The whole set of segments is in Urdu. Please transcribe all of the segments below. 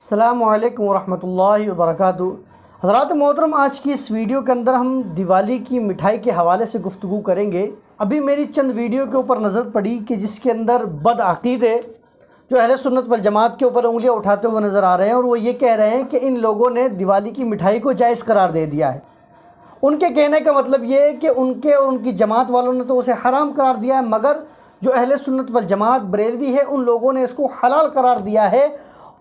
السلام علیکم ورحمۃ اللہ وبرکاتہ۔ حضرات محترم، آج کی اس ویڈیو کے اندر ہم دیوالی کی مٹھائی کے حوالے سے گفتگو کریں گے۔ ابھی میری چند ویڈیو کے اوپر نظر پڑی کہ جس کے اندر بدعقیدے جو اہل سنت والجماعت کے اوپر انگلیاں اٹھاتے ہوئے نظر آ رہے ہیں، اور وہ یہ کہہ رہے ہیں کہ ان لوگوں نے دیوالی کی مٹھائی کو جائز قرار دے دیا ہے۔ ان کے کہنے کا مطلب یہ ہے کہ ان کے اور ان کی جماعت والوں نے تو اسے حرام قرار دیا ہے، مگر جو اہل سنت والجماعت بریلوی ہے ان لوگوں نے اس کو حلال قرار دیا ہے۔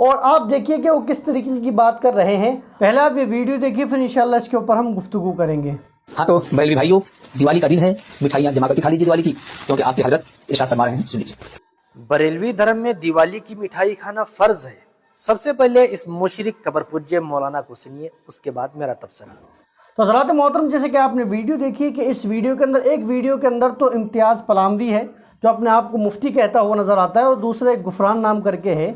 اور آپ دیکھیے کہ وہ کس طریقے کی بات کر رہے ہیں۔ پہلے آپ یہ ویڈیو دیکھیے، پھر انشاءاللہ اس کے اوپر ہم گفتگو کریں گے۔ ہاں تو بریلوی بھائیو، دیوالی کا دن ہے، مٹھائیاں جمع کر کے کھا لیجیے دیوالی کی، کیونکہ آپ کی حضرت ارشاد فرما رہے ہیں، سن لیجیے۔ بریلوی دھرم میں دیوالی کی مٹھائی کھانا فرض ہے۔ سب سے پہلے اس مشرک قبر پوجے مولانا کو سنیے، اس کے بعد میرا تبصرہ۔ تو حضرات محترم، جیسے کہ آپ نے ویڈیو دیکھی کہ اس ویڈیو کے اندر ایک ویڈیو کے اندر تو امتیاز پلاموی ہے جو اپنے آپ کو مفتی کہتا ہوا نظر آتا ہے، اور دوسرے ایک غفران نام کر کے ہے،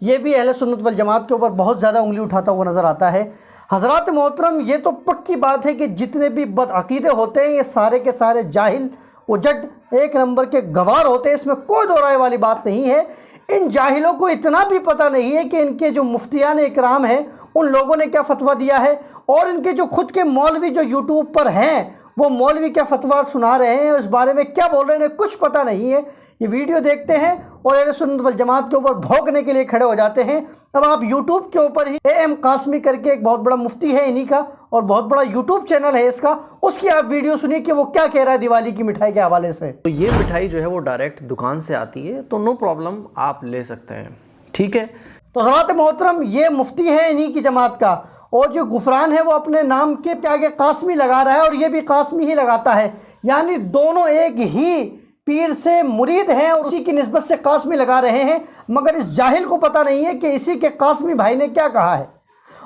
یہ بھی اہل سنت والجماعت کے اوپر بہت زیادہ انگلی اٹھاتا ہوا نظر آتا ہے۔ حضرات محترم، یہ تو پکی بات ہے کہ جتنے بھی بدعقیدے ہوتے ہیں یہ سارے کے سارے جاہل اجڈ ایک نمبر کے گوار ہوتے ہیں، اس میں کوئی دو رائے والی بات نہیں ہے۔ ان جاہلوں کو اتنا بھی پتہ نہیں ہے کہ ان کے جو مفتیان اکرام ہیں ان لوگوں نے کیا فتویٰ دیا ہے، اور ان کے جو خود کے مولوی جو یوٹیوب پر ہیں وہ مولوی کیا فتویٰ سنا رہے ہیں، اس بارے میں کیا بول رہے ہیں، انہیں کچھ پتہ نہیں ہے۔ یہ ویڈیو دیکھتے ہیں اور اہل سنت والجماعت کے اوپر بھونکنے کے لیے کھڑے ہو جاتے ہیں۔ اب آپ یوٹیوب کے اوپر ہی اے قاسمی کر کے ایک بہت بڑا مفتی ہے انہی کا، اور بہت بڑا یوٹیوب چینل ہے اس کا، اس کی آپ ویڈیو سنیے کہ وہ کیا کہہ رہا ہے دیوالی کی مٹھائی کے حوالے سے۔ تو یہ مٹھائی جو ہے وہ ڈائریکٹ دکان سے آتی ہے، تو نو پرابلم، آپ لے سکتے ہیں، ٹھیک ہے۔ تو حضرات محترم، یہ مفتی ہے انہی کی جماعت کا، اور جو غفران ہے وہ اپنے نام کے آگے قاسمی لگا رہا ہے، اور یہ بھی قاسمی ہی لگاتا ہے، یعنی دونوں ایک ہی پیر سے مرید ہیں اور اسی کی نسبت سے قاسمی لگا رہے ہیں، مگر اس جاہل کو پتہ نہیں ہے کہ اسی کے قاسمی بھائی نے کیا کہا ہے۔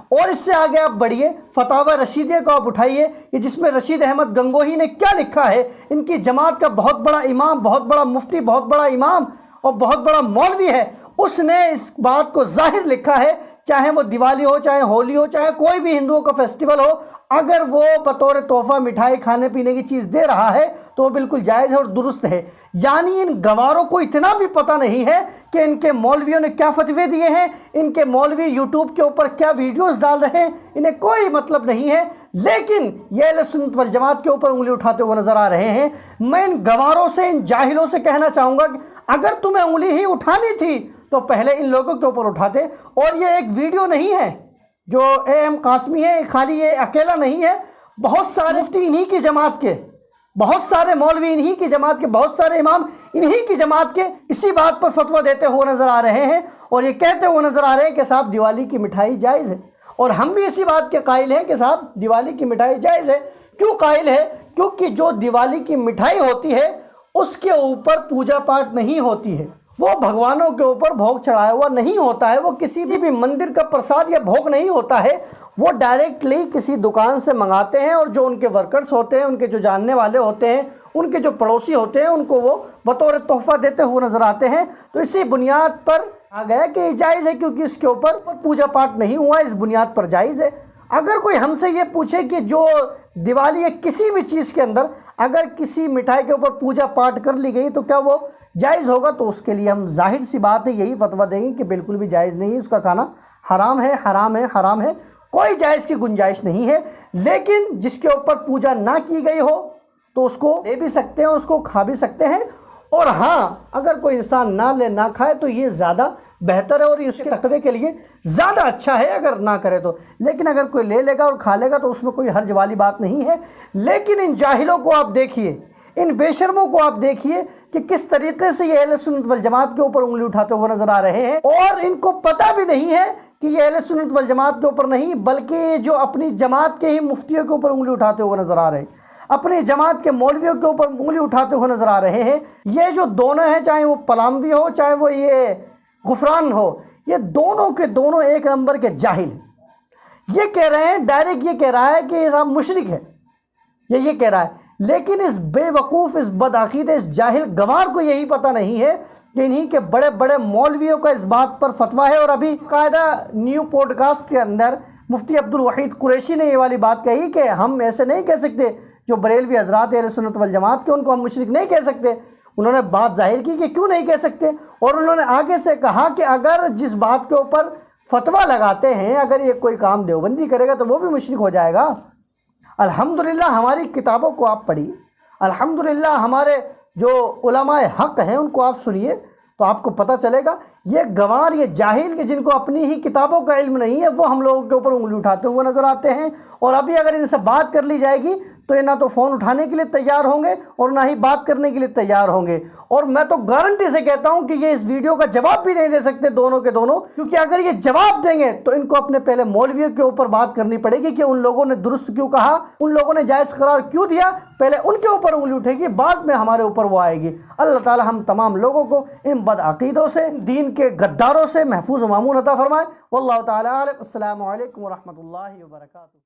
اور اس سے آگے آپ بڑھیے، فتاوی رشیدیہ کو آپ اٹھائیے کہ جس میں رشید احمد گنگوہی نے کیا لکھا ہے۔ ان کی جماعت کا بہت بڑا امام، بہت بڑا مفتی، بہت بڑا امام اور بہت بڑا مولوی ہے، اس نے اس بات کو ظاہر لکھا ہے، چاہے وہ دیوالی ہو، چاہے ہولی ہو، چاہے کوئی بھی ہندوؤں کا فیسٹیول ہو، اگر وہ بطور تحفہ مٹھائی کھانے پینے کی چیز دے رہا ہے تو وہ بالکل جائز ہے اور درست ہے۔ یعنی ان گواروں کو اتنا بھی پتہ نہیں ہے کہ ان کے مولویوں نے کیا فتوے دیے ہیں، ان کے مولوی یوٹیوب کے اوپر کیا ویڈیوز ڈال رہے ہیں، انہیں کوئی مطلب نہیں ہے، لیکن یہ اہل سنت والجماعت کے اوپر انگلی اٹھاتے ہوئے نظر آ رہے ہیں۔ میں ان گواروں سے، ان جاہلوں سے کہنا چاہوں گا کہ اگر تمہیں انگلی ہی اٹھانی تھی تو پہلے ان لوگوں کے اوپر اٹھاتے۔ اور یہ ایک ویڈیو نہیں ہے جو اے قاسمی ہے، خالی یہ اکیلا نہیں ہے، بہت سارے مفتی انہی کی جماعت کے، بہت سارے مولوی انہی کی جماعت کے، بہت سارے امام انہی کی جماعت کے اسی بات پر فتویٰ دیتے ہوئے نظر آ رہے ہیں، اور یہ کہتے ہوئے نظر آ رہے ہیں کہ صاحب دیوالی کی مٹھائی جائز ہے۔ اور ہم بھی اسی بات کے قائل ہیں کہ صاحب دیوالی کی مٹھائی جائز ہے۔ کیوں قائل ہے؟ کیونکہ جو دیوالی کی مٹھائی ہوتی ہے اس کے اوپر پوجا پاٹ نہیں ہوتی ہے، وہ بھگوانوں کے اوپر بھوگ چڑھایا ہوا نہیں ہوتا ہے، وہ کسی بھی مندر کا پرساد یا بھوگ نہیں ہوتا ہے، وہ ڈائریکٹلی کسی دکان سے منگاتے ہیں، اور جو ان کے ورکرز ہوتے ہیں، ان کے جو جاننے والے ہوتے ہیں، ان کے جو پڑوسی ہوتے ہیں، ان کو وہ بطور تحفہ دیتے ہوئے نظر آتے ہیں۔ تو اسی بنیاد پر آ گیا کہ یہ جائز ہے، کیونکہ اس کے اوپر پوجا پاٹ نہیں ہوا، اس بنیاد پر جائز ہے۔ اگر کوئی ہم سے یہ پوچھے کہ جو دیوالی ہے کسی بھی چیز کے اندر اگر کسی مٹھائی کے اوپر پوجا پاٹ کر لی گئی تو کیا وہ جائز ہوگا، تو اس کے لیے ہم ظاہر سی بات ہے یہی فتویٰ دیں گے کہ بالکل بھی جائز نہیں ہے، اس کا کھانا حرام ہے، حرام ہے، حرام ہے، کوئی جائز کی گنجائش نہیں ہے۔ لیکن جس کے اوپر پوجا نہ کی گئی ہو تو اس کو لے بھی سکتے ہیں، اس کو کھا بھی سکتے ہیں، اور ہاں اگر کوئی انسان نہ لے نہ کھائے تو یہ زیادہ بہتر ہے، اور یہ اس کے تقوی کے لیے زیادہ اچھا ہے اگر نہ کرے تو۔ لیکن اگر کوئی لے لے گا اور کھا لے گا تو اس میں کوئی حرج والی بات نہیں ہے۔ لیکن ان جاہلوں کو آپ دیکھیے، ان بے شرموں کو آپ دیکھیے کہ کس طریقے سے یہ اہل سنت والجماعت کے اوپر انگلی اٹھاتے ہوئے نظر آ رہے ہیں، اور ان کو پتہ بھی نہیں ہے کہ یہ اہل سنت والجماعت کے اوپر نہیں بلکہ جو اپنی جماعت کے ہی مفتیوں کے اوپر انگلی اٹھاتے ہوئے نظر آ رہے ہیں، اپنی جماعت کے مولویوں کے اوپر انگلی اٹھاتے ہوئے نظر آ رہے ہیں۔ یہ جو دونوں ہیں، چاہے وہ پلاموی ہو چاہے وہ یہ غفران ہو، یہ دونوں کے دونوں ایک نمبر کے جاہل ہیں۔ یہ کہہ رہے ہیں، ڈائریکٹ یہ کہہ رہا ہے کہ یہ صاحب مشرک ہے، یہ کہہ رہا ہے، لیکن اس بے وقوف، اس بدعقیدہ، اس جاہل گوار کو یہی پتہ نہیں ہے کہ انہی کے بڑے بڑے مولویوں کا اس بات پر فتویٰ ہے۔ اور ابھی قاعدہ نیو پوڈ کاسٹ کے اندر مفتی عبدالوحید قریشی نے یہ والی بات کہی کہ ہم ایسے نہیں کہہ سکتے، جو بریلوی حضرات اہل سنت والجماعت کے ان کو ہم مشرک نہیں کہہ سکتے۔ انہوں نے بات ظاہر کی کہ کیوں نہیں کہہ سکتے، اور انہوں نے آگے سے کہا کہ اگر جس بات کے اوپر فتویٰ لگاتے ہیں اگر یہ کوئی کام دیوبندی کرے گا تو وہ بھی مشرک ہو جائے گا۔ الحمدللہ ہماری کتابوں کو آپ پڑھیے، الحمدللہ ہمارے جو علماء حق ہیں ان کو آپ سنیے تو آپ کو پتہ چلے گا۔ یہ گوار، یہ جاہل کہ جن کو اپنی ہی کتابوں کا علم نہیں ہے، وہ ہم لوگوں کے اوپر انگلی اٹھاتے ہوئے نظر آتے ہیں، اور ابھی اگر ان سے بات کر لی جائے گی تو یہ نہ تو فون اٹھانے کے لیے تیار ہوں گے اور نہ ہی بات کرنے کے لیے تیار ہوں گے، اور میں تو گارنٹی سے کہتا ہوں کہ یہ اس ویڈیو کا جواب بھی نہیں دے سکتے دونوں کے دونوں، کیونکہ اگر یہ جواب دیں گے تو ان کو اپنے پہلے مولویوں کے اوپر بات کرنی پڑے گی کہ ان لوگوں نے درست کیوں کہا، ان لوگوں نے جائز قرار کیوں دیا، پہلے ان کے اوپر انگلی اٹھے گی، بعد میں ہمارے اوپر وہ آئے گی۔ اللہ تعالی ہم تمام لوگوں کو ان بد عقیدوں سے، دین کے غداروں سے محفوظ و مامون عطا فرمائے۔ واللہ تعالی عالم۔ السلام علیکم ورحمۃ اللہ وبرکاتہ۔